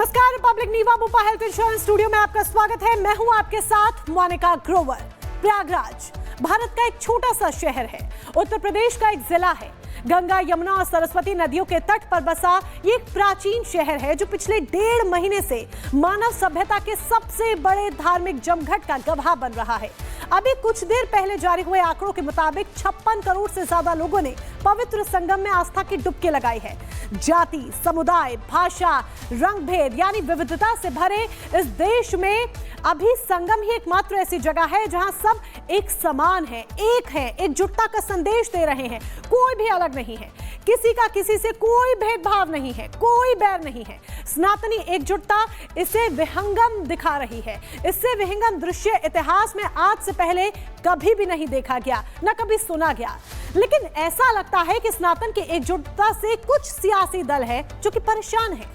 नमस्कार, रिपब्लिक नीवा भोपा health insurance studio में आपका स्वागत है। मैं हूं आपके साथ मोनिका ग्रोवर। प्रयागराज भारत का एक छोटा सा शहर है, उत्तर प्रदेश का एक जिला है। गंगा, यमुना और सरस्वती नदियों के तट पर बसा ये एक प्राचीन शहर है जो पिछले 1.5 महीने से मानव सभ्यता के सबसे बड़े धार्मिक जमघट का गवाह बन रहा है। अभी कुछ देर पहले जारी हुए आंकड़ों के मुताबिक 56 करोड़ से ज्यादा लोगों ने पवित्र संगम में आस्था की डुबकी लगाई है। जाति, समुदाय, भाषा, रंग भेद यानी विविधता से भरे इस देश में अभी संगम ही एकमात्र ऐसी जगह है जहां सब एक समान है, एक है, एकजुटता का संदेश दे रहे हैं। कोई भी अलग नहीं है, किसी का किसी से कोई भेदभाव नहीं है, कोई बैर नहीं है। सनातनी एकजुटता इसे विहंगम दिखा रही है। इससे विहंगम दृश्य इतिहास में आज से पहले कभी भी नहीं देखा गया, न कभी सुना गया। लेकिन ऐसा लगता है कि सनातन की एकजुटता से कुछ सियासी दल है जो कि परेशान है।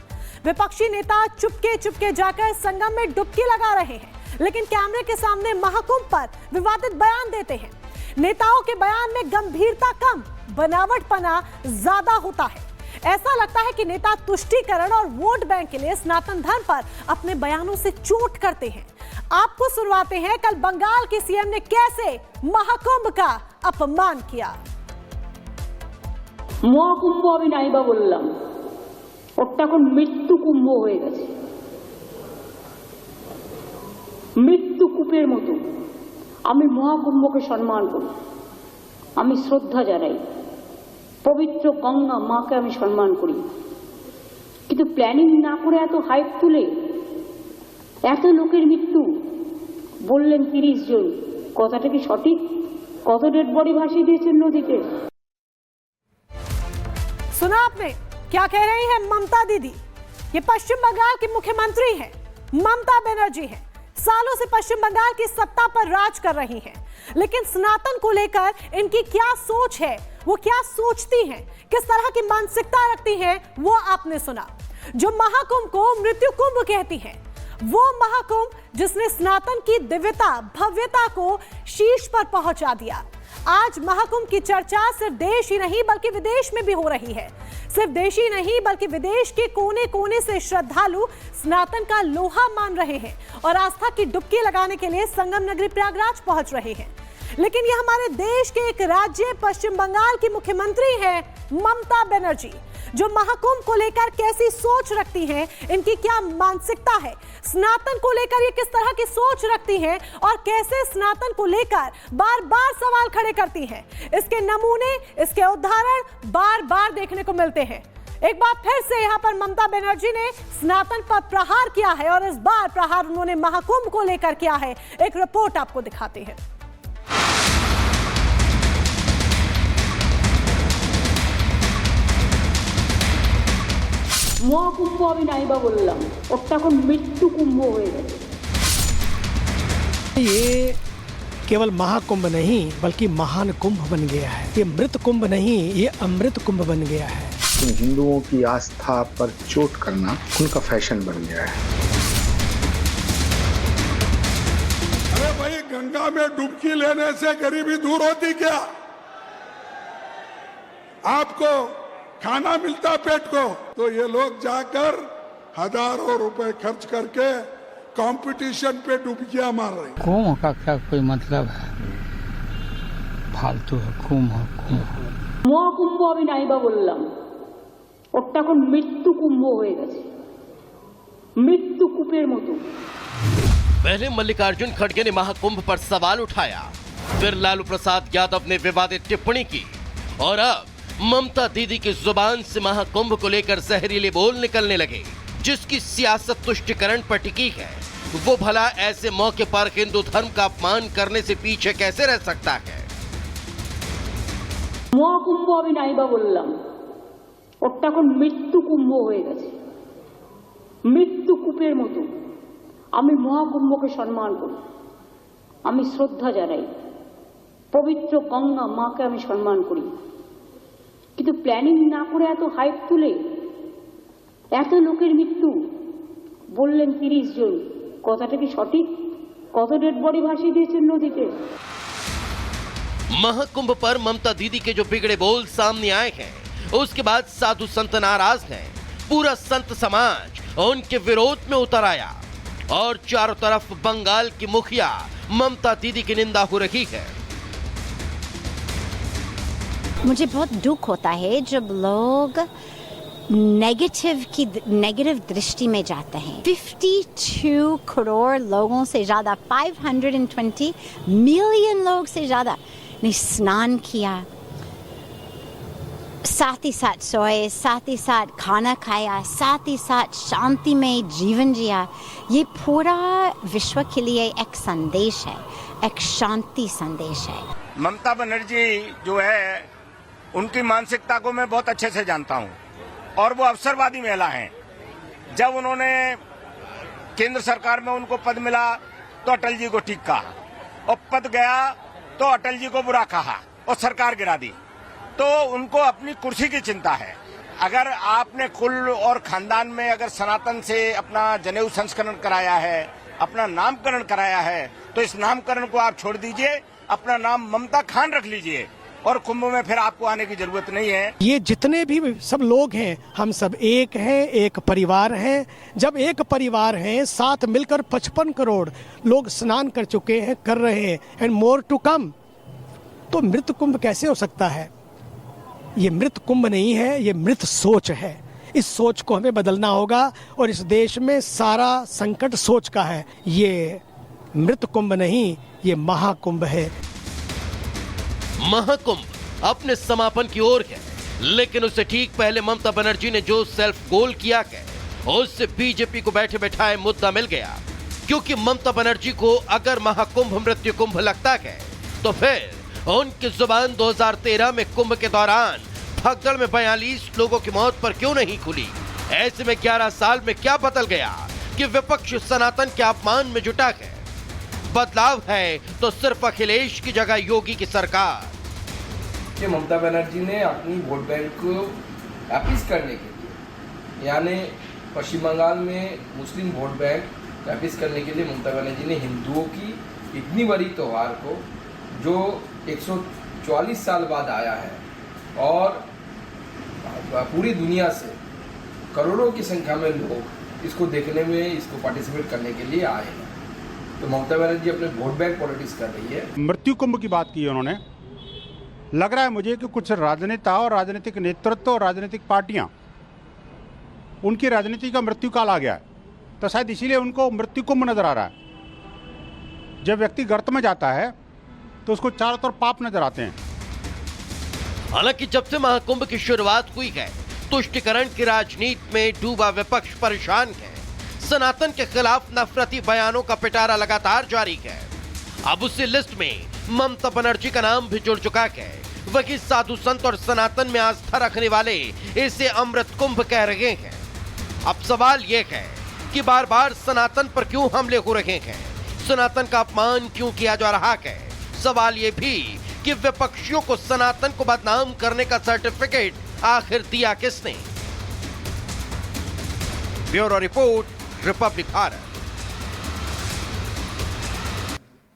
विपक्षी नेता चुपके चुपके जाकर संगम में डुबकी लगा रहे हैं, लेकिन कैमरे के सामने महाकुंभ पर विवादित बयान देते हैं। नेताओं के बयान में गंभीरता कम, बनावटपना ज्यादा होता है। ऐसा लगता है कि नेता तुष्टीकरण और वोट बैंक के लिए सनातन धर्म पर अपने बयानों से चोट करते हैं। आपको सुनवाते हैं कल बंगाल के सीएम ने कैसे महाकुंभ का अपमान किया। মহাকুম্ভ আমি নাইবা বললাম, ওটা এখন মৃত্যু কুম্ভ হয়ে গেছে। মৃত্যু কূপের মতো আমি মহাকুম্ভকে সম্মান করি, আমি শ্রদ্ধা জানাই, পবিত্র গঙ্গা মাকে আমি সম্মান করি। কিন্তু প্ল্যানিং না করে এত হাইপ তুলে এত লোকের মৃত্যু বললেন 30 জন, কথাটা কি সঠিক? কত ডেড বডি ভাসিয়ে দিয়েছেন নদীতে? सुना आपने क्या कह रही है ममता दीदी? ये पश्चिम बंगाल की मुख्यमंत्री हैं, ममता बनर्जी हैं। सालों से पश्चिम बंगाल की सत्ता पर राज कर रही हैं, लेकिन सनातन को लेकर इनकी क्या सोच है, वो क्या सोचती हैं, किस तरह की मानसिकता रखती हैं, वो आपने सुना। जो महाकुंभ को मृत्यु कुंभ कहती हैं, वो महाकुंभ जिसने सनातन की दिव्यता, भव्यता को शीर्ष पर पहुंचा दिया। आज महाकुंभ की चर्चा सिर्फ देश ही नहीं बल्कि विदेश में भी हो रही है। सिर्फ देश ही नहीं बल्कि विदेश के कोने कोने से श्रद्धालु सनातन का लोहा मान रहे हैं और आस्था की डुबकी लगाने के लिए संगम नगरी प्रयागराज पहुंच रहे हैं। लेकिन यह हमारे देश के एक राज्य पश्चिम बंगाल की मुख्यमंत्री हैं ममता बनर्जी, जो महाकुंभ को लेकर कैसी सोच रखती हैं, इनकी क्या मानसिकता है, सनातन को लेकर ये किस तरह की सोच रखती हैं और कैसे सनातन को लेकर बार बार सवाल खड़े करती हैं, इसके नमूने, इसके उदाहरण बार बार देखने को मिलते हैं। एक बार फिर से यहाँ पर ममता बनर्जी ने सनातन पर प्रहार किया है और इस बार प्रहार उन्होंने महाकुंभ को लेकर किया है। एक रिपोर्ट आपको दिखाते हैं। মহাকুম্ভ আমি নাইবা বললাম, ওটা এখন মৃত্যু কুম্ভ হয়ে গেছে। ये केवल महाकुंभ नहीं बल्कि महान कुंभ बन गया है। ये मृत कुंभ नहीं, ये अमृत कुंभ बन गया है। हिंदुओं की आस्था पर चोट करना उनका फैशन बन गया है। अरे भाई, गंगा में डुबकी लेने से गरीबी दूर होती क्या? आपको खाना मिलता पेट को, तो ये लोग जाकर हजारों रुपए खर्च करके कंपटीशन पे डुबकियां मार रहे हैं। कुंभ का क्या कोई मतलब है? फालतू है कुंभ। মহাকুম্ভ আমি নাইবা বললাম, ওটা এখন মৃত্যু কুম্ভ হয়ে গেছে। মৃত্যু কূপের মতো। पहले मल्लिकार्जुन खड़गे ने महाकुंभ पर सवाल उठाया, फिर लालू प्रसाद यादव ने विवादित टिप्पणी की और अब ममता दीदी की जुबान से महाकुंभ को लेकर जहरीले बोल निकलने लगे। जिसकी सियासत तुष्टिकरण पर टिकी है, वो भला ऐसे मौके पर हिंदू धर्म का अपमान करने से पीछे कैसे रह सकता है? মহাকুম্ভ আমি নাইবা বললাম, ওটা এখন মৃত্যু কুম্ভ হয়ে গেছে। মৃত্যু কূপের মতো আমি মহাকুম্ভকে সম্মান করি, আমি শ্রদ্ধা জানাই, পবিত্র গঙ্গা মাকে আমি সম্মান করি। কিন্তু প্ল্যানিং না করে এত হাইপ তুলে এত লোকের মৃত্যু বললেন 30 জন, কথাটা কি সঠিক? কত ডেড বডি ভাসিয়ে দিয়েছেন নদীতে? महाकुंभ पर ममता दीदी के जो बिगड़े बोल सामने आए हैं, उसके बाद साधु संत नाराज हैं। पूरा संत समाज उनके विरोध में उतर आया और चारों तरफ बंगाल की मुखिया ममता दीदी की निंदा हो रही है। मुझे बहुत दुख होता है जब लोग नेगेटिव दृष्टि में जाते हैं। 52 करोड़ लोगों से ज्यादा, 520 मिलियन लोग से ज्यादा ने स्नान किया, साथ ही साथ सोए, साथ ही साथ खाना खाया, साथ ही साथ शांति में जीवन जिया। ये पूरा विश्व के लिए एक संदेश है, एक शांति संदेश है। ममता बनर्जी जो है, उनकी मानसिकता को मैं बहुत अच्छे से जानता हूं और वो अवसरवादी महिला हैं। जब उन्होंने केंद्र सरकार में उनको पद मिला तो अटल जी को ठीक कहा, और पद गया तो अटल जी को बुरा कहा और सरकार गिरा दी। तो उनको अपनी कुर्सी की चिंता है। अगर आपने कुल और खानदान में अगर सनातन से अपना जनेऊ संस्करण कराया है, अपना नामकरण कराया है, तो इस नामकरण को आप छोड़ दीजिए, अपना नाम ममता खान रख लीजिए और कुंभ में फिर आपको आने की जरूरत नहीं है। ये जितने भी सब लोग हैं, हम सब एक हैं, एक परिवार हैं। जब एक परिवार हैं, साथ मिलकर 55 करोड़ लोग स्नान कर चुके हैं, कर रहे हैं, एंड मोर टू कम, तो मृत कुंभ कैसे हो सकता है? ये मृत कुंभ नहीं है, ये मृत सोच है। इस सोच को हमें बदलना होगा और इस देश में सारा संकट सोच का है। ये मृत कुंभ नहीं, ये महाकुंभ है। महाकुंभ अपने समापन की ओर है, लेकिन उससे ठीक पहले ममता बनर्जी ने जो सेल्फ गोल किया है, उससे बीजेपी को बैठे बैठाए मुद्दा मिल गया। क्योंकि ममता बनर्जी को अगर महाकुंभ मृत्यु कुंभ लगता है, तो फिर उनकी जुबान 2013 में कुंभ के दौरान भगदड़ में 42 लोगों की मौत पर क्यों नहीं खुली? ऐसे में 11 साल में क्या बदल गया कि विपक्ष सनातन के अपमान में जुटा है? बदलाव है तो सिर्फ अखिलेश की जगह योगी की सरकार। कि ममता बनर्जी ने अपनी वोट बैंक को वापिस करने के लिए, यानी पश्चिम बंगाल में मुस्लिम वोट बैंक वापिस करने के लिए ममता बनर्जी ने हिंदुओं की इतनी बड़ी त्योहार को, जो 144 साल बाद आया है और पूरी दुनिया से करोड़ों की संख्या में लोग इसको देखने में, इसको पार्टिसिपेट करने के लिए आए हैं, तो ममता बनर्जी अपने वोट बैंक पॉलिटिक्स कर रही है। मृत्यु कुंभ की बात की उन्होंने। लग रहा है मुझे कि कुछ राजनेता और राजनीतिक नेतृत्व और राजनीतिक पार्टियां, उनकी राजनीति का मृत्यु काल आ गया है, तो शायद इसीलिए उनको मृत्यु कुंभ नजर आ रहा है। जब व्यक्ति गर्त में जाता है तो उसको चारों तरफ पाप नजर आते हैं। हालांकि जब से महाकुंभ की शुरुआत हुई है, तुष्टिकरण की राजनीति में डूबा विपक्ष परेशान है। सनातन के खिलाफ नफरती बयानों का पिटारा लगातार जारी है। अब उसी लिस्ट में ममता बनर्जी का नाम भी जुड़ चुका है। वही साधु संत और सनातन में आस्था रखने वाले इसे अमृत कुंभ कह रहे हैं। अब सवाल यह है कि बार बार सनातन पर क्यों हमले हो रहे हैं? सनातन का अपमान क्यों किया जा रहा है? सवाल ये भी कि विपक्षियों को सनातन को बदनाम करने का सर्टिफिकेट आखिर दिया किसने? Bureau report, Republic Bharat.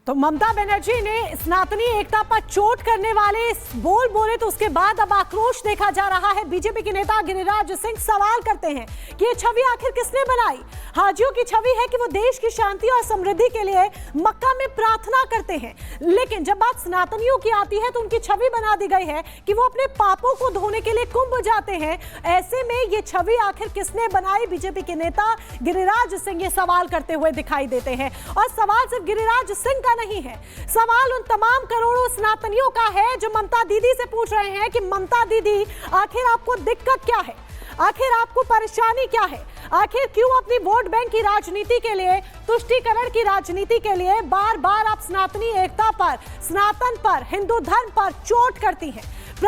तो ममता बनर्जी ने सनातनी एकता पर चोट करने वाले बोल बोले, तो उसके बाद अब आक्रोश देखा जा रहा है। बीजेपी के नेता गिरिराज सिंह सवाल करते हैं कि ये छवि आखिर किसने बनाई? हाजियों की छवि है कि वो देश की शांति और समृद्धि के लिए मक्का में प्रार्थना करते हैं, लेकिन जब बात सनातनियों की आती है तो उनकी छवि बना दी गई है कि वो अपने पापों को धोने के लिए कुंभ जाते हैं। ऐसे में ये छवि आखिर किसने बनाई? बीजेपी के नेता गिरिराज सिंह ये सवाल करते हुए दिखाई देते हैं। और सवाल सिर्फ गिरिराज सिंह का नहीं है, सवाल उन तमाम करोड़ों सनातनियों का है जो ममता दीदी से पूछ रहे हैं कि ममता दीदी, आखिर आपको दिक्कत क्या है? आखिर आपको परेशानी क्या है? आखिर क्यों अपनी वोट बैंक की राजनीति के लिए, तुष्टीकरण की राजनीति के लिए बार बार आप सनातनी एकता पर, सनातन पर, हिंदू धर्म पर चोट करती हैं?